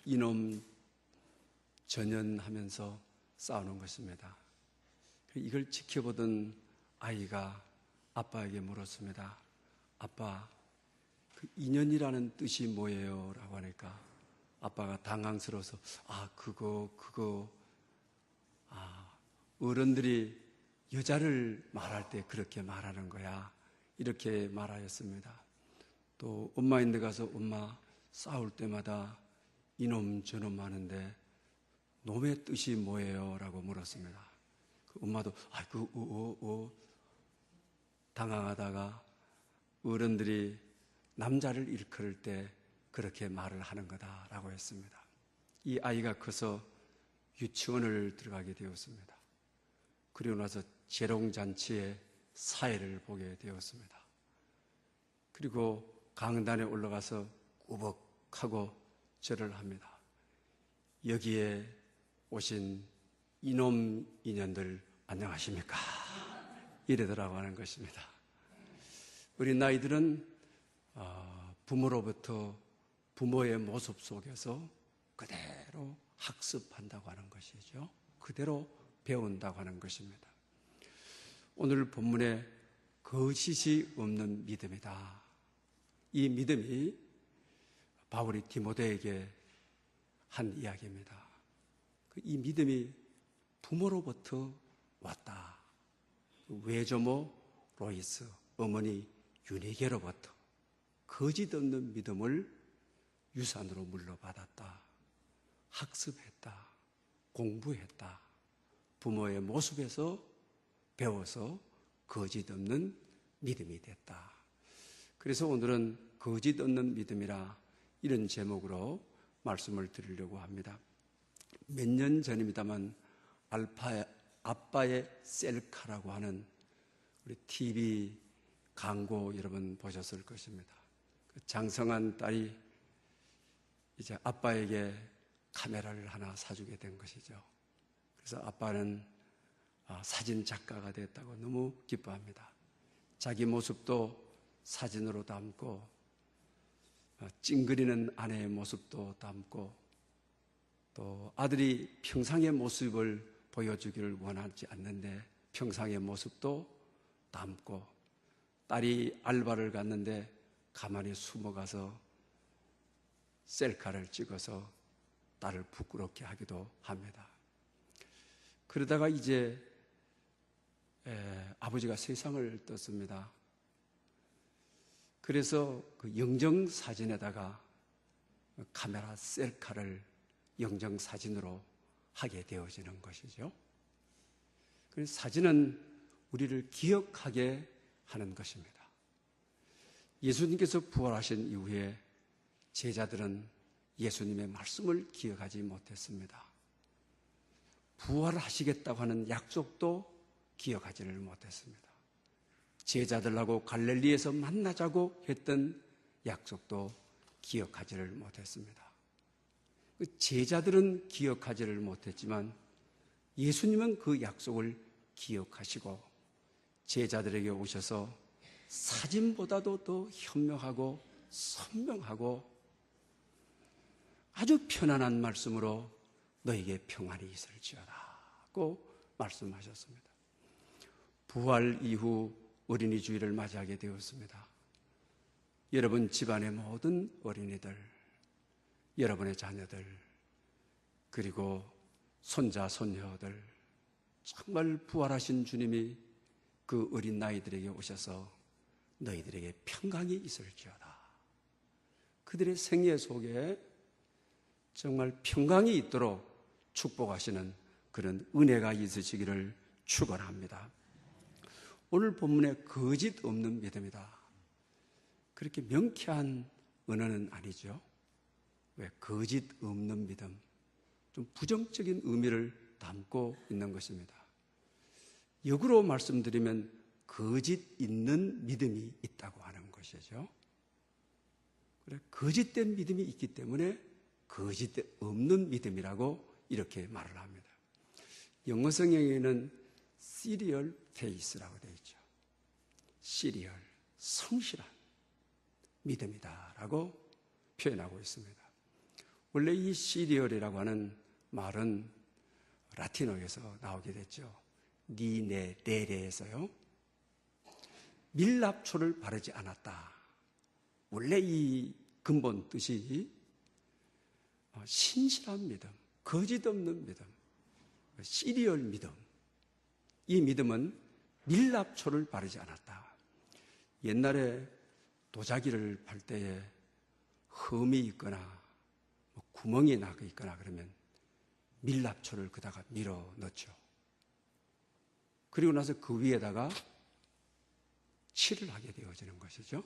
이놈 전연하면서 싸우는 것입니다. 이걸 지켜보던 아이가 아빠에게 물었습니다. 아빠, 그 인연이라는 뜻이 뭐예요? 라고 하니까 아빠가 당황스러워서 그거 어른들이 여자를 말할 때 그렇게 말하는 거야, 이렇게 말하였습니다. 또 엄마인데 가서 엄마, 싸울 때마다 이놈 저놈 하는데 놈의 뜻이 뭐예요? 라고 물었습니다. 그 엄마도 당황하다가 어른들이 남자를 일컬을 때 그렇게 말을 하는 거다라고 했습니다. 이 아이가 커서 유치원을 들어가게 되었습니다. 그리고 나서 재롱잔치의 사회를 보게 되었습니다. 그리고 강단에 올라가서 꾸벅하고 절을 합니다. 여기에 오신 이놈 인연들 안녕하십니까? 이러더라고 하는 것입니다. 우리 아이들은 부모로부터 부모의 모습 속에서 그대로 학습한다고 하는 것이죠. 그대로 배운다고 하는 것입니다. 오늘 본문에 거짓이 없는 믿음이다. 이 믿음이 바울이 디모데에게 한 이야기입니다. 이 믿음이 부모로부터 왔다. 외조모 로이스, 어머니 유니게로부터 거짓 없는 믿음을 유산으로 물려받았다. 학습했다. 공부했다. 부모의 모습에서 배워서 거짓 없는 믿음이 됐다. 그래서 오늘은 거짓 없는 믿음이라 이런 제목으로 말씀을 드리려고 합니다. 몇 년 전입니다만 아빠의 셀카라고 하는 우리 TV 광고 여러분 보셨을 것입니다. 장성한 딸이 이제 아빠에게 카메라를 하나 사주게 된 것이죠. 그래서 아빠는 사진 작가가 됐다고 너무 기뻐합니다. 자기 모습도 사진으로 담고 찡그리는 아내의 모습도 담고 또 아들이 평상의 모습을 보여주기를 원하지 않는데 평상의 모습도 담고 딸이 알바를 갔는데 가만히 숨어가서 셀카를 찍어서 딸을 부끄럽게 하기도 합니다. 그러다가 이제 아버지가 세상을 떴습니다. 그래서 그 영정사진에다가 카메라 셀카를 영정사진으로 하게 되어지는 것이죠. 그래서 사진은 우리를 기억하게 하는 것입니다. 예수님께서 부활하신 이후에 제자들은 예수님의 말씀을 기억하지 못했습니다. 부활하시겠다고 하는 약속도 기억하지를 못했습니다. 제자들하고 갈릴리에서 만나자고 했던 약속도 기억하지를 못했습니다. 제자들은 기억하지를 못했지만 예수님은 그 약속을 기억하시고 제자들에게 오셔서 사진보다도 더 현명하고 선명하고 아주 편안한 말씀으로 너에게 평안이 있을지어다고 말씀하셨습니다. 부활 이후 어린이 주일을 맞이하게 되었습니다. 여러분 집안의 모든 어린이들, 여러분의 자녀들, 그리고 손자, 손녀들, 정말 부활하신 주님이 그 어린 나이들에게 오셔서 너희들에게 평강이 있을지어다. 그들의 생애 속에 정말 평강이 있도록 축복하시는 그런 은혜가 있으시기를 축원합니다. 오늘 본문에 거짓 없는 믿음이다. 그렇게 명쾌한 언어는 아니죠. 왜 거짓 없는 믿음? 좀 부정적인 의미를 담고 있는 것입니다. 역으로 말씀드리면 거짓 있는 믿음이 있다고 하는 것이죠. 그래, 거짓된 믿음이 있기 때문에 거짓 없는 믿음이라고 이렇게 말을 합니다. 영어 성경에는 serial faith라고 되어 있죠. serial, 성실한 믿음이다라고 표현하고 있습니다. 원래 이 시리얼이라고 하는 말은 라틴어에서 나오게 됐죠. 니네 레레에서요. 밀랍초를 바르지 않았다. 원래 이 근본 뜻이 신실한 믿음, 거짓 없는 믿음, 시리얼 믿음. 이 믿음은 밀랍초를 바르지 않았다. 옛날에 도자기를 팔 때에 흠이 있거나 구멍이 나고 있거나 그러면 밀랍초를 그다가 밀어 넣죠. 그리고 나서 그 위에다가 칠을 하게 되어지는 것이죠.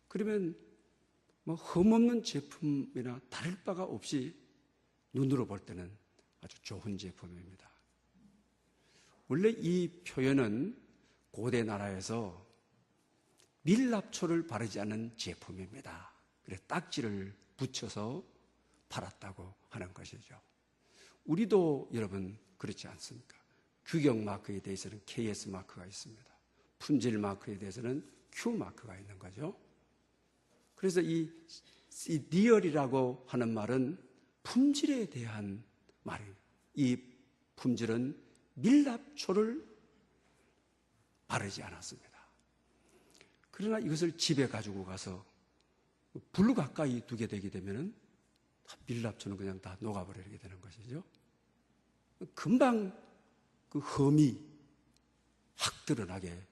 그러면 흠없는 제품이나 다를 바가 없이 눈으로 볼 때는 아주 좋은 제품입니다. 원래 이 표현은 고대 나라에서 밀랍초를 바르지 않은 제품입니다. 그래서 딱지를 붙여서 팔았다고 하는 것이죠. 우리도 여러분 그렇지 않습니까? 규격 마크에 대해서는 KS 마크가 있습니다. 품질 마크에 대해서는 Q 마크가 있는 거죠. 그래서 이 리얼이라고 하는 말은 품질에 대한 말이에요. 이 품질은 밀랍초를 바르지 않았습니다. 그러나 이것을 집에 가지고 가서 불 가까이 두게 되게 되면 밀랍초는 그냥 다 녹아버리게 되는 것이죠. 금방 그 흠이 확 드러나게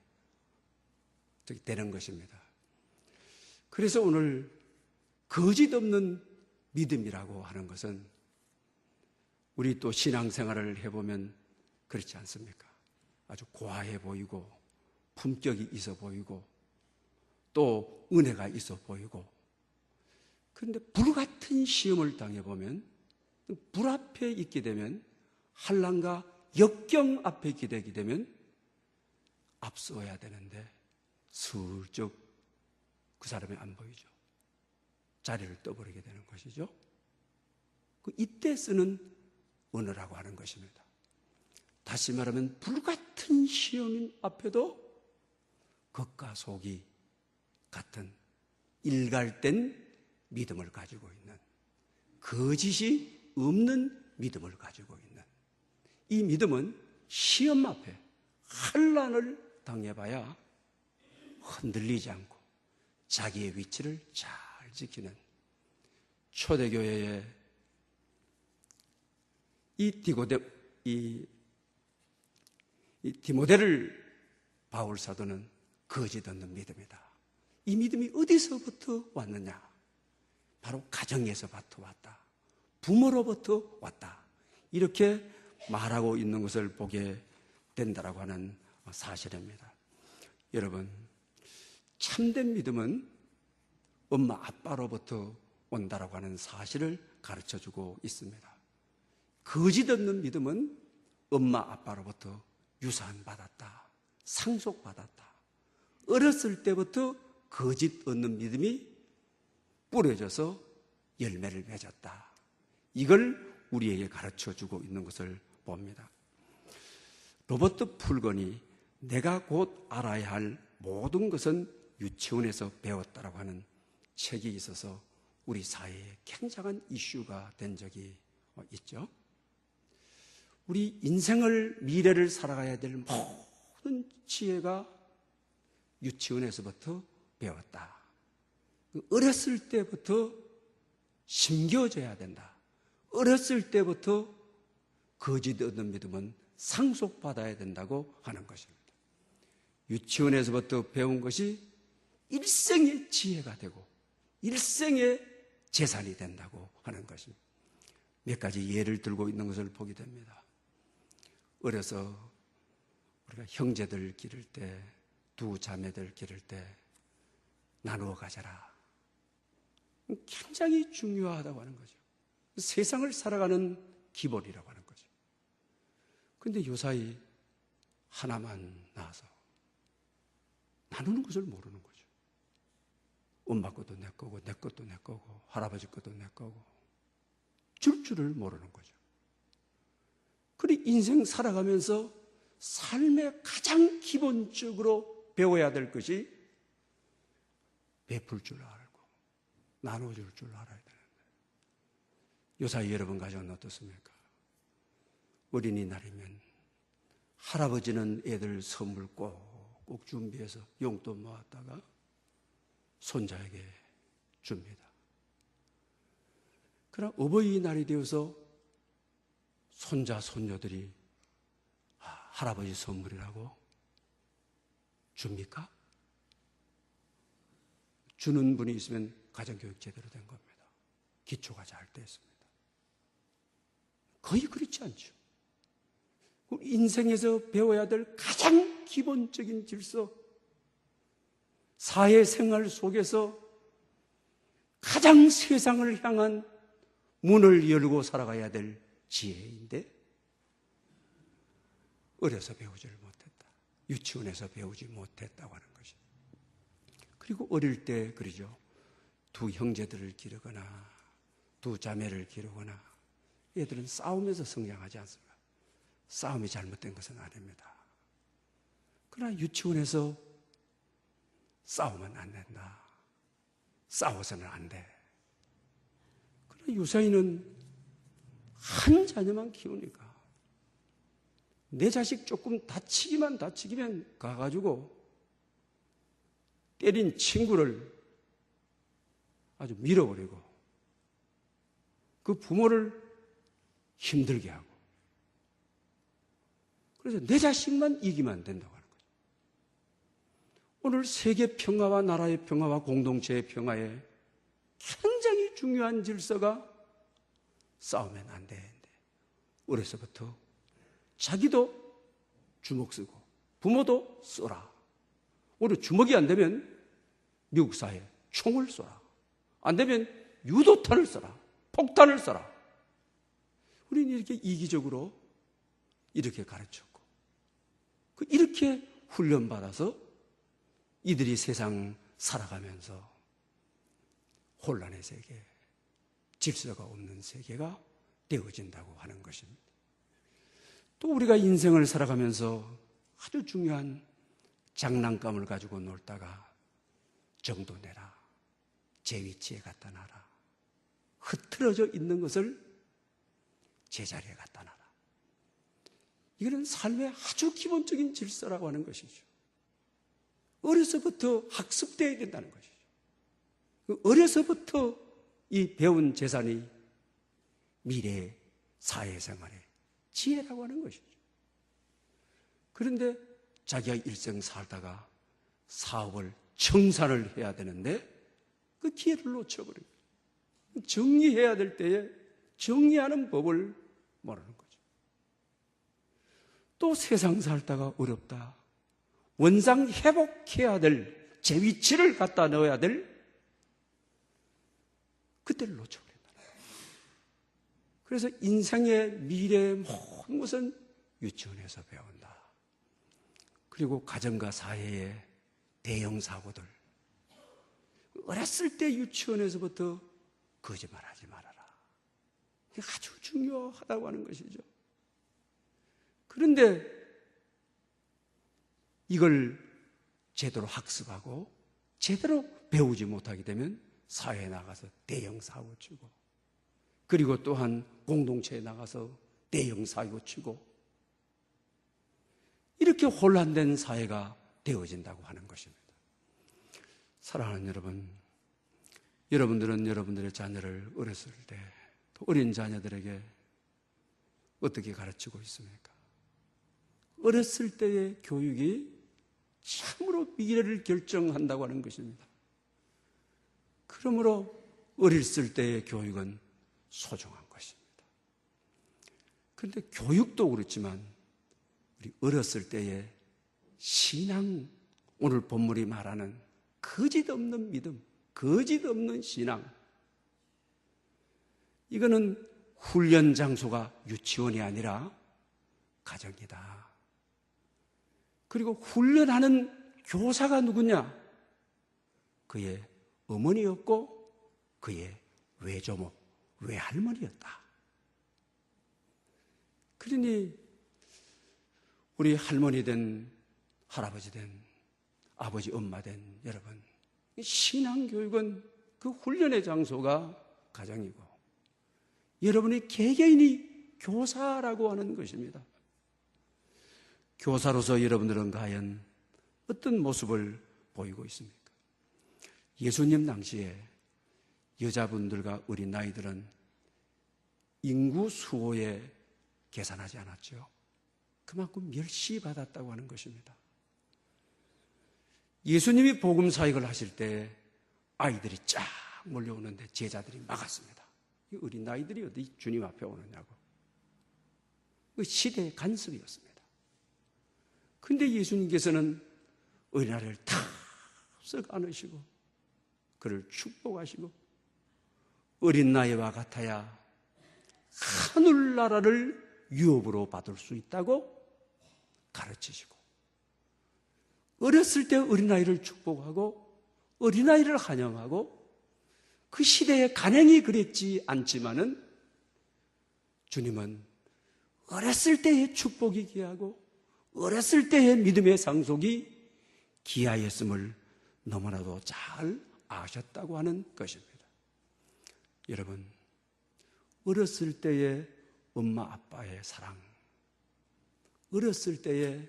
되는 것입니다. 그래서 오늘 거짓 없는 믿음이라고 하는 것은 우리 또 신앙생활을 해보면 그렇지 않습니까? 아주 고아해 보이고 품격이 있어 보이고 또 은혜가 있어 보이고, 그런데 불같은 시험을 당해보면 불 앞에 있게 되면, 한란과 역경 앞에 있게 되게 되면 앞서야 되는데 슬쩍 그 사람이 안 보이죠. 자리를 떠버리게 되는 것이죠. 이때 쓰는 언어라고 하는 것입니다. 다시 말하면 불같은 시험 앞에도 겉과 속이 같은 일갈된 믿음을 가지고 있는, 거짓이 없는 믿음을 가지고 있는 이 믿음은 시험 앞에 환난을 당해봐야 흔들리지 않고 자기의 위치를 잘 지키는, 초대교회의 이 디모데를 바울 사도는 거짓 없는 믿음이다. 이 믿음이 어디서부터 왔느냐? 바로 가정에서부터 왔다. 부모로부터 왔다. 이렇게 말하고 있는 것을 보게 된다라고 하는 사실입니다. 여러분, 참된 믿음은 엄마 아빠로부터 온다라고 하는 사실을 가르쳐주고 있습니다. 거짓 없는 믿음은 엄마 아빠로부터 유산받았다, 상속받았다. 어렸을 때부터 거짓 없는 믿음이 뿌려져서 열매를 맺었다. 이걸 우리에게 가르쳐주고 있는 것을 봅니다. 로버트 풀건이 내가 곧 알아야 할 모든 것은 유치원에서 배웠다라고 하는 책이 있어서 우리 사회에 굉장한 이슈가 된 적이 있죠. 우리 인생을, 미래를 살아가야 될 모든 지혜가 유치원에서부터 배웠다. 어렸을 때부터 심겨져야 된다. 어렸을 때부터 거짓 없는 믿음은 상속받아야 된다고 하는 것입니다. 유치원에서부터 배운 것이 일생의 지혜가 되고 일생의 재산이 된다고 하는 것입니다. 몇 가지 예를 들고 있는 것을 보게 됩니다. 어려서 우리가 형제들 기를 때, 두 자매들 기를 때 나누어 가져라. 굉장히 중요하다고 하는 거죠. 세상을 살아가는 기본이라고 하는 거죠. 그런데 요사이 하나만 낳아서 나누는 것을 모르는 거죠. 엄마 것도 내 거고, 내 것도 내 거고, 할아버지 것도 내 거고, 줄을 모르는 거죠. 그리고 인생 살아가면서 삶의 가장 기본적으로 배워야 될 것이 베풀 줄 알고 나눠줄 줄 알아야 되는데, 요사이 여러분 가정은 어떻습니까? 어린이날이면 할아버지는 애들 선물 꼭 준비해서 용돈 모았다가 손자에게 줍니다. 그러나 어버이날이 되어서 손자, 손녀들이 할아버지 선물이라고 줍니까? 주는 분이 있으면 가정교육 제대로 된 겁니다. 기초가 잘 됐습니다. 거의 그렇지 않죠. 인생에서 배워야 될 가장 기본적인 질서, 사회생활 속에서 가장 세상을 향한 문을 열고 살아가야 될 지혜인데 어려서 배우지를 못했다. 유치원에서 배우지 못했다고 하는 것이. 그리고 어릴 때 그러죠. 두 형제들을 기르거나 두 자매를 기르거나 얘들은 싸우면서 성장하지 않습니다. 싸움이 잘못된 것은 아닙니다. 그러나 유치원에서 싸우면 안 된다. 싸워서는 안 돼. 그러나 유사이는 한 자녀만 키우니까 내 자식 조금 다치기면 가가지고 때린 친구를 아주 밀어버리고 그 부모를 힘들게 하고 그래서 내 자식만 이기면 된다고 하는 거죠. 오늘 세계 평화와 나라의 평화와 공동체의 평화에 굉장히 중요한 질서가 싸우면 안 되는데 어려서부터 자기도 주먹 쓰고 부모도 쏘라. 오히려 주먹이 안 되면 미국 사회에 총을 쏘라. 안 되면 유도탄을 쏘라. 폭탄을 쏘라. 우리는 이렇게 이기적으로 이렇게 가르쳤고 이렇게 훈련받아서 이들이 세상 살아가면서 혼란의 세계, 질서가 없는 세계가 되어진다고 하는 것입니다. 또 우리가 인생을 살아가면서 아주 중요한 장난감을 가지고 놀다가 정도 내라, 제 위치에 갖다 놔라, 흐트러져 있는 것을 제자리에 갖다 놔라. 이거는 삶의 아주 기본적인 질서라고 하는 것이죠. 어려서부터 학습되어야 된다는 것이죠. 어려서부터 이 배운 재산이 미래 사회생활의 지혜라고 하는 것이죠. 그런데 자기가 일생 살다가 사업을 청산을 해야 되는데 그 기회를 놓쳐버려요. 정리해야 될 때에 정리하는 법을 모르는 거죠. 또 세상 살다가 어렵다. 원상 회복해야 될 제 위치를 갖다 넣어야 될 그때를 놓쳐버린다는 거예요. 그래서 인생의 미래의 모든 것은 유치원에서 배운다. 그리고 가정과 사회의 대형 사고들. 어렸을 때 유치원에서부터 거짓말하지 말아라. 이게 아주 중요하다고 하는 것이죠. 그런데 이걸 제대로 학습하고 제대로 배우지 못하게 되면 사회에 나가서 대형 사고 치고 그리고 또한 공동체에 나가서 대형 사고 치고 이렇게 혼란된 사회가 되어진다고 하는 것입니다. 사랑하는 여러분, 여러분들은 여러분들의 자녀를 어렸을 때 또 어린 자녀들에게 어떻게 가르치고 있습니까? 어렸을 때의 교육이 참으로 미래를 결정한다고 하는 것입니다. 그러므로 어렸을 때의 교육은 소중한 것입니다. 그런데 교육도 그렇지만 우리 어렸을 때의 신앙, 오늘 본문이 말하는 거짓 없는 믿음, 거짓 없는 신앙, 이거는 훈련 장소가 유치원이 아니라 가정이다. 그리고 훈련하는 교사가 누구냐? 그의 어머니였고 그의 외조모, 외할머니였다. 그러니 우리 할머니 된 할아버지 된 아버지 엄마 된 여러분, 신앙교육은 그 훈련의 장소가 가정이고 여러분의 개개인이 교사라고 하는 것입니다. 교사로서 여러분들은 과연 어떤 모습을 보이고 있습니까? 예수님 당시에 여자분들과 어린 아이들은 인구 수호에 계산하지 않았죠. 그만큼 멸시받았다고 하는 것입니다. 예수님이 복음 사역을 하실 때 아이들이 쫙 몰려오는데 제자들이 막았습니다. 이 어린 아이들이 어디 주님 앞에 오느냐고. 그 시대의 간섭이었습니다. 그런데 예수님께서는 어린아이를 탁 안으시고 그를 축복하시고 어린 나이와 같아야 하늘나라를 유업으로 받을 수 있다고 가르치시고 어렸을 때 어린아이를 축복하고 어린아이를 환영하고 그 시대의 간행이 그랬지 않지만은 주님은 어렸을 때의 축복이 귀하고 어렸을 때의 믿음의 상속이 귀하였음을 너무나도 잘 아셨다고 하는 것입니다. 여러분, 어렸을 때의 엄마 아빠의 사랑, 어렸을 때의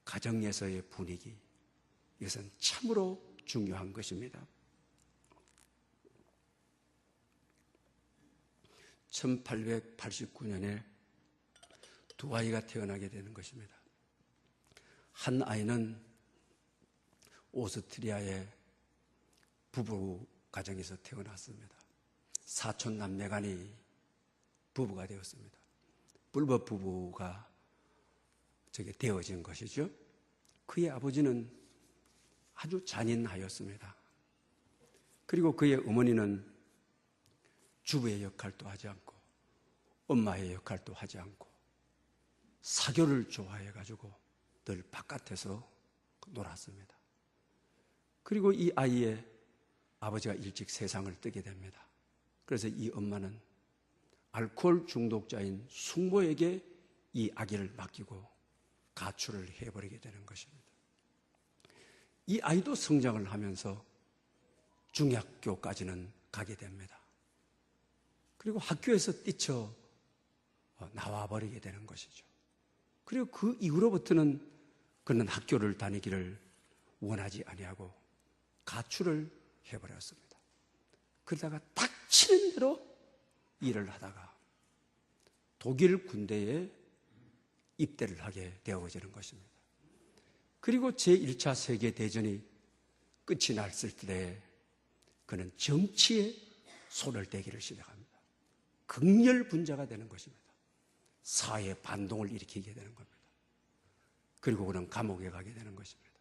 가정에서의 분위기, 이것은 참으로 중요한 것입니다. 1889년에 두 아이가 태어나게 되는 것입니다. 한 아이는 오스트리아의 부부 가정에서 태어났습니다. 사촌 남매간이 부부가 되었습니다. 불법 부부가 되어진 것이죠. 그의 아버지는 아주 잔인하였습니다. 그리고 그의 어머니는 주부의 역할도 하지 않고 엄마의 역할도 하지 않고 사교를 좋아해가지고 늘 바깥에서 놀았습니다. 그리고 이 아이의 아버지가 일찍 세상을 뜨게 됩니다. 그래서 이 엄마는 알코올 중독자인 숙모에게 이 아기를 맡기고 가출을 해버리게 되는 것입니다. 이 아이도 성장을 하면서 중학교까지는 가게 됩니다. 그리고 학교에서 뛰쳐 나와버리게 되는 것이죠. 그리고 그 이후로부터는 그는 학교를 다니기를 원하지 아니하고 가출을 해버렸습니다. 그러다가 닥치는 대로 일을 하다가 독일 군대에 입대를 하게 되어지는 것입니다. 그리고 제1차 세계대전이 끝이 났을 때 그는 정치에 손을 대기를 시작합니다. 극렬분자가 되는 것입니다. 사회 반동을 일으키게 되는 겁니다. 그리고 그는 감옥에 가게 되는 것입니다.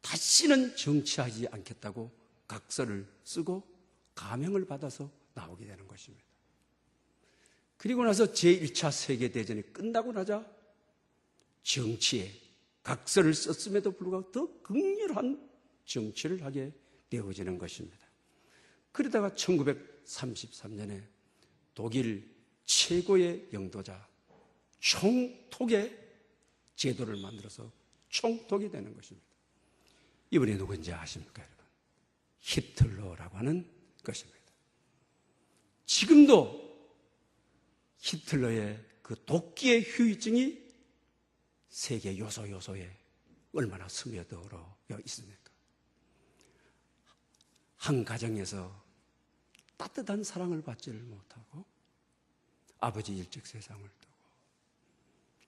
다시는 정치하지 않겠다고 각서를 쓰고 가명을 받아서 나오게 되는 것입니다. 그리고 나서 제1차 세계대전이 끝나고 나자 정치에 각서를 썼음에도 불구하고 더 극렬한 정치를 하게 되어지는 것입니다. 그러다가 1933년에 독일 최고의 영도자 총독의 제도를 만들어서 총독이 되는 것입니다. 이분이 누구인지 아십니까, 여러분? 히틀러라고 하는 것입니다. 지금도 히틀러의 그 독기의 후유증이 세계 요소요소에 얼마나 스며들어 있습니까? 한 가정에서 따뜻한 사랑을 받지를 못하고 아버지 일찍 세상을 뜨고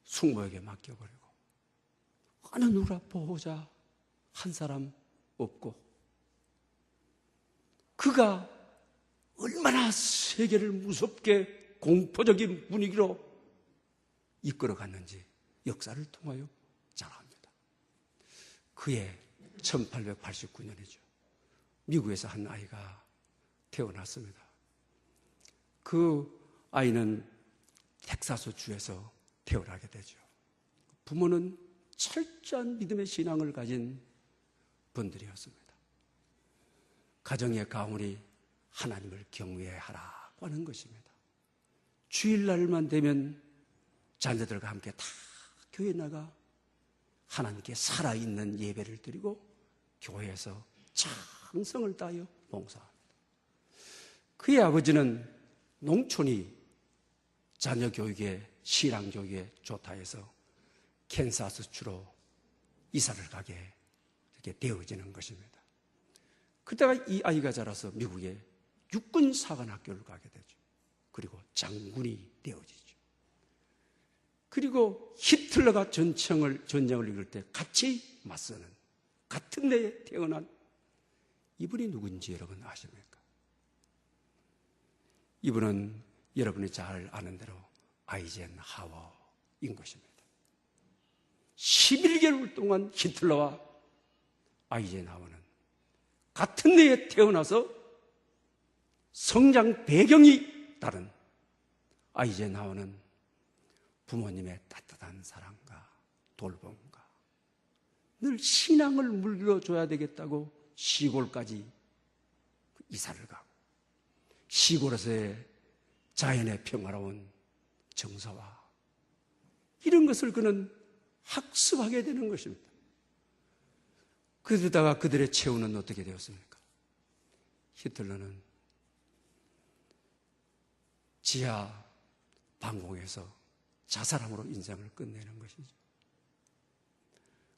숙모에게 맡겨버리고 어느 누가 보호자 한 사람 없고 그가 얼마나 세계를 무섭게 공포적인 분위기로 이끌어갔는지 역사를 통하여 잘 압니다. 그해 1889년이죠. 미국에서 한 아이가 태어났습니다. 그 아이는 텍사스 주에서 태어나게 되죠. 부모는 철저한 믿음의 신앙을 가진 분들이었습니다. 가정의 가문이 하나님을 경외하라고 하는 것입니다. 주일날만 되면 자녀들과 함께 다 교회 나가 하나님께 살아있는 예배를 드리고 교회에서 찬성을 다하여 봉사합니다. 그의 아버지는 농촌이 자녀 교육에, 신앙 교육에 좋다 해서 캔사스 주로 이사를 가게 이렇게 되어지는 것입니다. 그때가 이 아이가 자라서 미국의 육군 사관학교를 가게 되죠. 그리고 장군이 되어지죠. 그리고 히틀러가 전쟁을 이끌 때 같이 맞서는, 같은 데에 태어난 이분이 누군지 여러분 아십니까? 이분은 여러분이 잘 아는 대로 아이젠하워인 것입니다. 11개월 동안 히틀러와 아이젠하워는 같은 데에 태어나서 성장 배경이 다른 아이젠하워는 부모님의 따뜻한 사랑과 돌봄과 늘 신앙을 물려줘야 되겠다고 시골까지 이사를 가고 시골에서의 자연의 평화로운 정서와 이런 것을 그는 학습하게 되는 것입니다. 그러다가 그들의 최후는 어떻게 되었습니까? 히틀러는 지하 방공에서 자살함으로 인생을 끝내는 것이죠.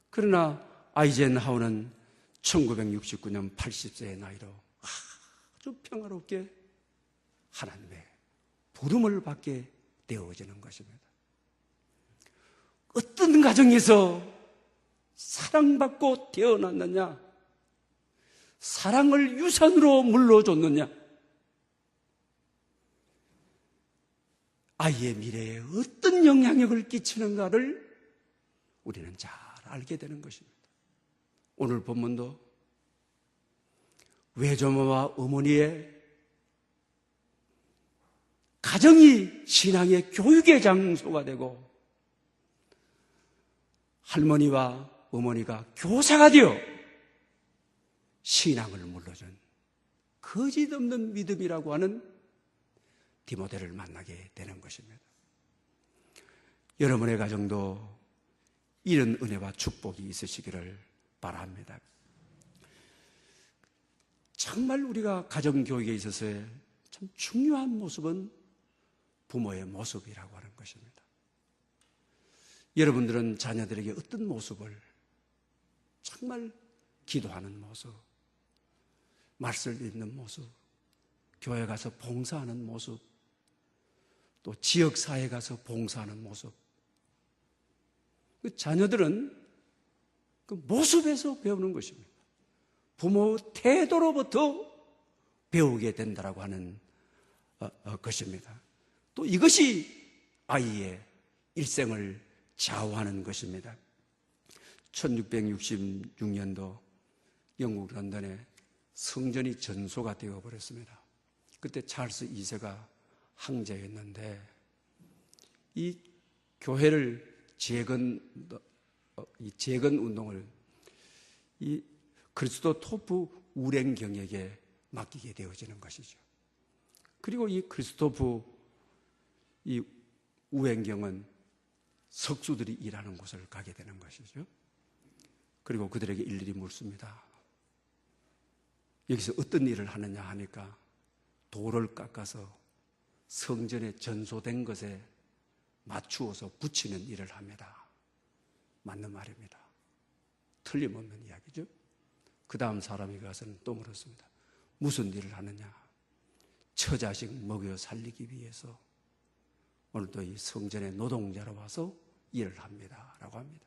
그러나 아이젠하워는 1969년 80세의 나이로 아주 평화롭게 하나님의 부름을 받게 되어지는 것입니다. 어떤 가정에서 사랑받고 태어났느냐, 사랑을 유산으로 물려줬느냐, 아이의 미래에 어떤 영향력을 끼치는가를 우리는 잘 알게 되는 것입니다. 오늘 본문도 외조모와 어머니의 가정이 신앙의 교육의 장소가 되고 할머니와 어머니가 교사가 되어 신앙을 물려준 거짓없는 믿음이라고 하는 디모데를 만나게 되는 것입니다. 여러분의 가정도 이런 은혜와 축복이 있으시기를 바랍니다. 정말 우리가 가정교육에 있어서의 참 중요한 모습은 부모의 모습이라고 하는 것입니다. 여러분들은 자녀들에게 어떤 모습을, 정말 기도하는 모습, 말씀 읽는 모습, 교회 가서 봉사하는 모습, 또 지역사회에 가서 봉사하는 모습, 그 자녀들은 그 모습에서 배우는 것입니다. 부모 태도로부터 배우게 된다라고 하는 것입니다. 또 이것이 아이의 일생을 좌우하는 것입니다. 1666년도 영국 런던에 성전이 전소가 되어버렸습니다. 그때 찰스 2세가 황제였는데 이 교회를 재건 운동을 이 그리스도 토프 우랭경에게 맡기게 되어지는 것이죠. 그리고 이 크리스토프 이 우랭경은 석수들이 일하는 곳을 가게 되는 것이죠. 그리고 그들에게 일일이 묻습니다. 여기서 어떤 일을 하느냐 하니까 돌을 깎아서 성전에 전소된 것에 맞추어서 붙이는 일을 합니다. 맞는 말입니다. 틀림없는 이야기죠. 그 다음 사람이 가서는 또 물었습니다. 무슨 일을 하느냐? 처자식 먹여 살리기 위해서 오늘도 이 성전에 노동자로 와서 일을 합니다. 라고 합니다.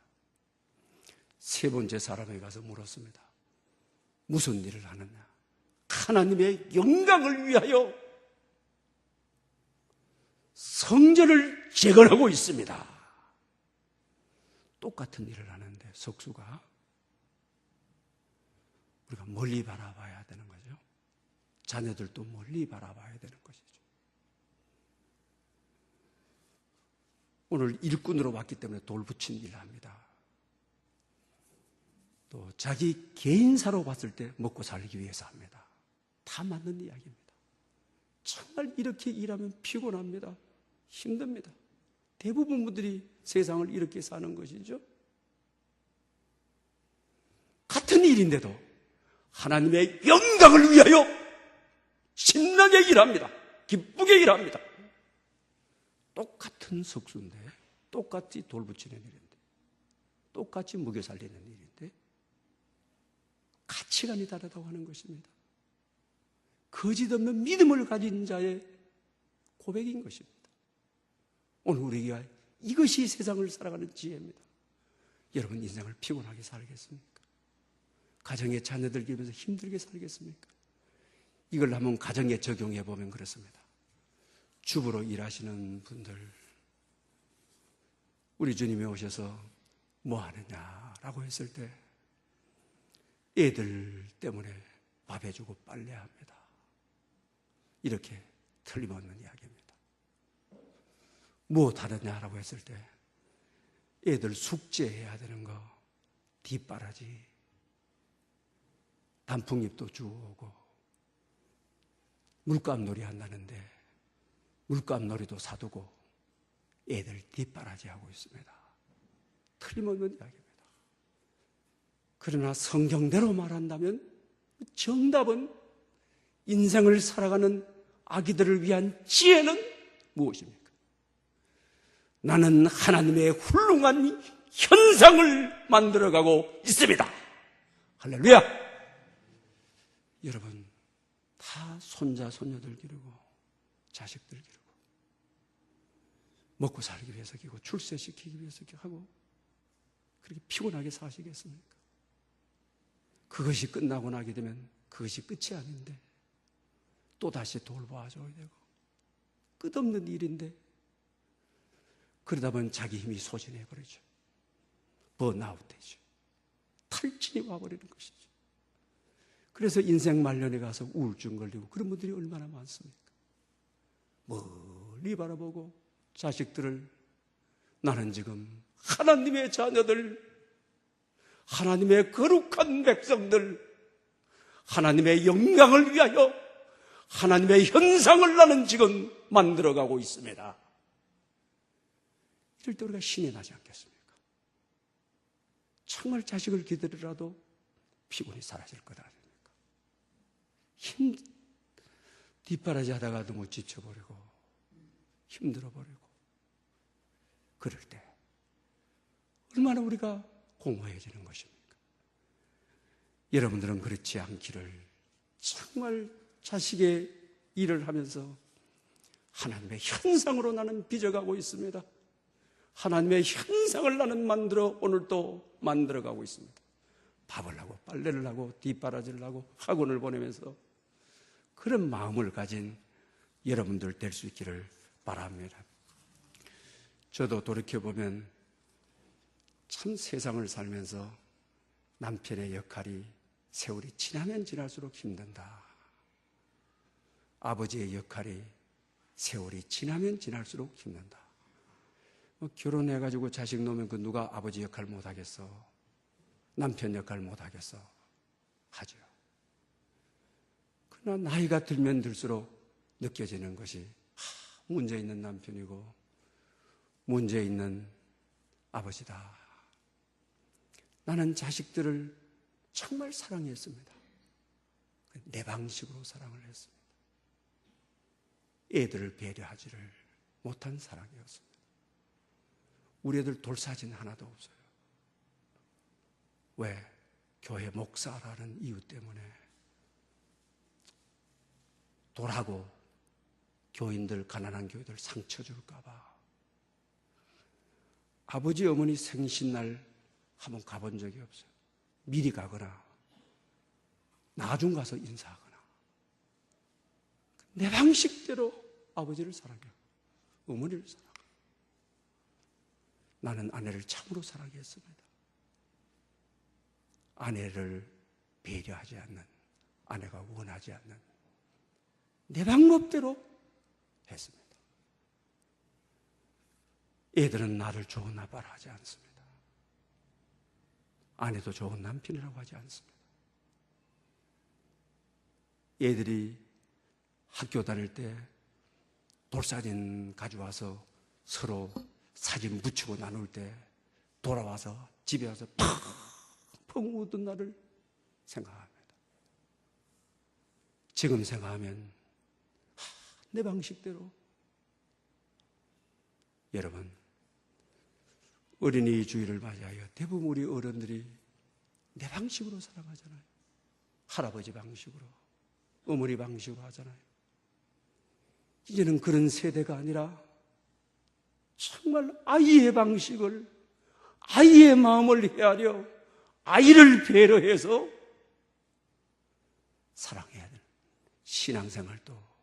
세 번째 사람에 가서 물었습니다. 무슨 일을 하느냐? 하나님의 영광을 위하여 성전을 재건하고 있습니다. 똑같은 일을 하는데 석수가 우리가 멀리 바라봐야 되는 거죠. 자녀들도 멀리 바라봐야 되는 것이죠. 오늘 일꾼으로 왔기 때문에 돌 붙인 일을 합니다. 또 자기 개인사로 봤을 때 먹고 살기 위해서 합니다. 다 맞는 이야기입니다. 정말 이렇게 일하면 피곤합니다. 힘듭니다. 대부분 분들이 세상을 이렇게 사는 것이죠. 같은 일인데도 하나님의 영광을 위하여 신나게 일합니다. 기쁘게 일합니다. 똑같은 석수인데, 똑같이 돌 붙이는 일인데, 똑같이 먹여 살리는 일인데 가치관이 다르다고 하는 것입니다. 거짓 없는 믿음을 가진 자의 고백인 것입니다. 오늘 우리가 이것이 세상을 살아가는 지혜입니다. 여러분 인생을 피곤하게 살겠습니까? 가정의 자녀들 기면서 힘들게 살겠습니까? 이걸 한번 가정에 적용해 보면 그렇습니다. 주부로 일하시는 분들, 우리 주님이 오셔서 뭐 하느냐라고 했을 때 애들 때문에 밥 해주고 빨래합니다. 이렇게 틀림없는 이야기입니다. 무엇 하느냐라고 했을 때 애들 숙제해야 되는 거, 뒷바라지, 단풍잎도 주워오고 물감놀이 한다는데 물감놀이도 사두고 애들 뒷바라지 하고 있습니다. 틀림없는 이야기입니다. 그러나 성경대로 말한다면 정답은 인생을 살아가는 아기들을 위한 지혜는 무엇입니까? 나는 하나님의 훌륭한 현상을 만들어가고 있습니다. 할렐루야! 여러분 다 손자 손녀들 기르고 자식들 기르고 먹고 살기 위해서 기고 출세시키기 위해서 하고 그렇게 피곤하게 사시겠습니까? 그것이 끝나고 나게 되면 그것이 끝이 아닌데 또다시 돌봐줘야 되고 끝없는 일인데 그러다 보면 자기 힘이 소진해버리죠. 번아웃 되죠. 탈진이 와버리는 것이죠. 그래서 인생 말년에 가서 우울증 걸리고 그런 분들이 얼마나 많습니까? 멀리 바라보고 자식들을 나는 지금 하나님의 자녀들, 하나님의 거룩한 백성들, 하나님의 영광을 위하여 하나님의 현상을 나는 지금 만들어가고 있습니다. 이럴 때 우리가 신이 나지 않겠습니까? 정말 자식을 기다리라도 피곤이 사라질 것 아닙니까? 뒷바라지 하다가 너무 지쳐버리고 힘들어버리고 그럴 때 얼마나 우리가 공허해지는 것입니까? 여러분들은 그렇지 않기를 정말 자식의 일을 하면서 하나님의 현상으로 나는 빚어가고 있습니다. 하나님의 현상을 나는 오늘도 만들어가고 있습니다. 밥을 하고 빨래를 하고 뒷바라지를 하고 학원을 보내면서 그런 마음을 가진 여러분들 될 수 있기를 바랍니다. 저도 돌이켜보면 참 세상을 살면서 남편의 역할이 세월이 지나면 지날수록 힘든다. 아버지의 역할이 세월이 지나면 지날수록 힘든다. 결혼해가지고 자식 놓으면 그 누가 아버지 역할 못하겠어? 남편 역할 못하겠어? 하죠. 그러나 나이가 들면 들수록 느껴지는 것이 문제 있는 남편이고 문제 있는 아버지다. 나는 자식들을 정말 사랑했습니다. 내 방식으로 사랑을 했습니다. 애들을 배려하지를 못한 사랑이었습니다. 우리 애들 돌사진 하나도 없어요. 왜? 교회 목사라는 이유 때문에 돌하고 교인들, 가난한 교인들 상처 줄까 봐. 아버지 어머니 생신날 한번 가본 적이 없어요. 미리 가거나 나중 가서 인사하거나 내 방식대로 아버지를 사랑해요. 어머니를 사랑해요. 나는 아내를 참으로 사랑했습니다. 아내를 배려하지 않는, 아내가 원하지 않는 내 방법대로 했습니다. 애들은 나를 좋은 아빠라 하지 않습니다. 아내도 좋은 남편이라고 하지 않습니다. 애들이 학교 다닐 때 돌사진 가져와서 서로 사진 붙이고 나눌 때 돌아와서 집에 와서 펑펑 우던 날을 생각합니다. 지금 생각하면 내 방식대로. 여러분, 어린이 주일을 맞이하여 대부분 우리 어른들이 내 방식으로 살아가잖아요. 할아버지 방식으로, 어머니 방식으로 하잖아요. 이제는 그런 세대가 아니라 정말 아이의 방식을, 아이의 마음을 헤아려 아이를 배려해서 사랑해야 되는 신앙생활도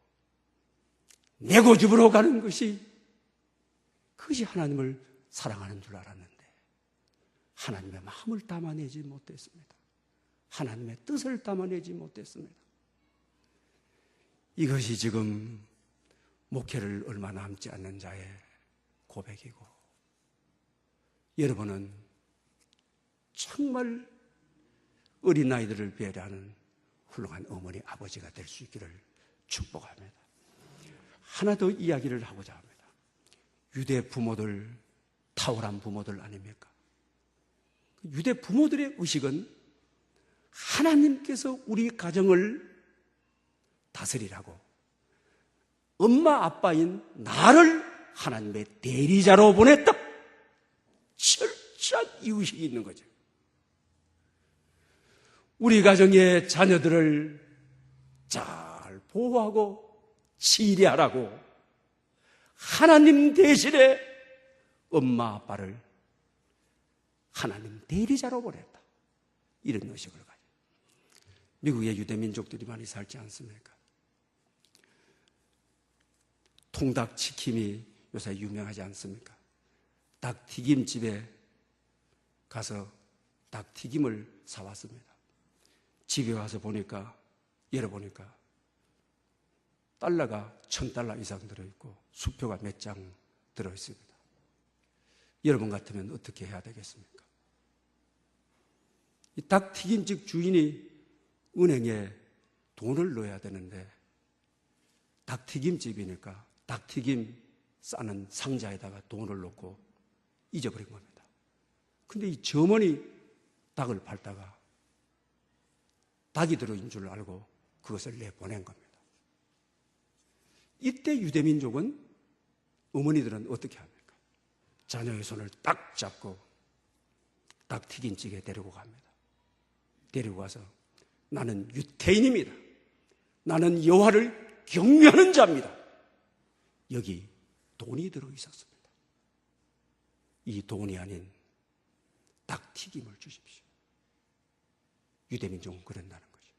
내 고집으로 가는 것이, 그것이 하나님을 사랑하는 줄 알았는데 하나님의 마음을 담아내지 못했습니다. 하나님의 뜻을 담아내지 못했습니다. 이것이 지금 목회를 얼마 남지 않는 자의 고백이고, 여러분은 정말 어린아이들을 배려하는 훌륭한 어머니, 아버지가 될 수 있기를 축복합니다. 하나 더 이야기를 하고자 합니다. 유대 부모들, 탁월한 부모들 아닙니까? 유대 부모들의 의식은 하나님께서 우리 가정을 다스리라고 엄마 아빠인 나를 하나님의 대리자로 보냈다. 철저한 이유식이 있는 거죠. 우리 가정의 자녀들을 잘 보호하고 치리하라고 하나님 대신에 엄마 아빠를 하나님 대리자로 보냈다. 이런 의식을 가져요. 미국의 유대민족들이 많이 살지 않습니까? 통닭치킨이 요새 유명하지 않습니까? 닭튀김집에 가서 닭튀김을 사왔습니다. 집에 와서 보니까, 열어보니까 달러가 1,000달러 이상 들어있고 수표가 몇 장 들어있습니다. 여러분 같으면 어떻게 해야 되겠습니까? 이 닭튀김집 주인이 은행에 돈을 넣어야 되는데 닭튀김집이니까 닭튀김 싸는 상자에다가 돈을 넣고 잊어버린 겁니다. 근데 이 점원이 닭을 팔다가 닭이 들어있는 줄 알고 그것을 내보낸 겁니다. 이때 유대민족은, 어머니들은 어떻게 합니까? 자녀의 손을 딱 잡고 닭튀김집에 데리고 갑니다. 데리고 가서 나는 유태인입니다. 나는 여호와를 경외하는 자입니다. 여기 돈이 들어있었습니다. 이 돈이 아닌 닭튀김을 주십시오. 유대민족은 그런다는 거죠.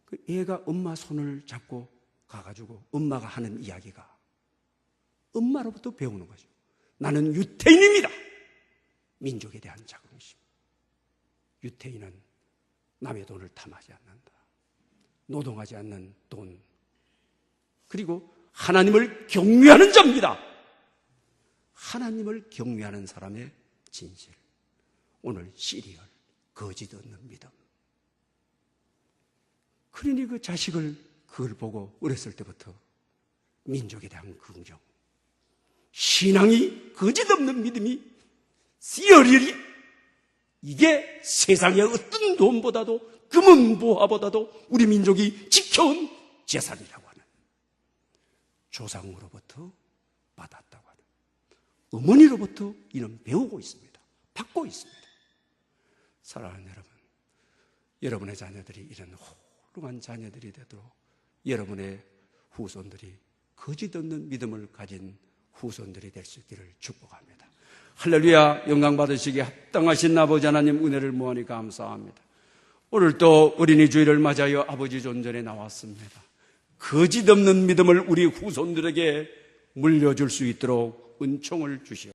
그 애가 엄마 손을 잡고 가가지고 엄마가 하는 이야기가 엄마로부터 배우는 거죠. 나는 유태인입니다. 민족에 대한 자긍심. 유태인은 남의 돈을 탐하지 않는다. 노동하지 않는 돈. 그리고 하나님을 경외하는 자입니다. 하나님을 경외하는 사람의 진실. 오늘 시리얼, 거짓 없는 믿음. 그러니 그 자식을 그걸 보고 어렸을 때부터 민족에 대한 긍정, 신앙이 거짓 없는 믿음이 시리얼이, 이게 세상의 어떤 돈보다도 금은보화보다도 우리 민족이 지켜온 재산이라고 하는, 조상으로부터 받았다고 하는, 어머니로부터 이는 배우고 있습니다. 받고 있습니다. 사랑하는 여러분, 여러분의 자녀들이 이런 훌륭한 자녀들이 되도록 여러분의 후손들이 거짓 없는 믿음을 가진 후손들이 될 수 있기를 축복합니다. 할렐루야. 영광 받으시기에 합당하신 아버지 하나님, 은혜를 무한히 감사합니다. 오늘 또 어린이 주일을 맞아요 아버지 존전에 나왔습니다. 거짓 없는 믿음을 우리 후손들에게 물려줄 수 있도록 은총을 주시옵소서.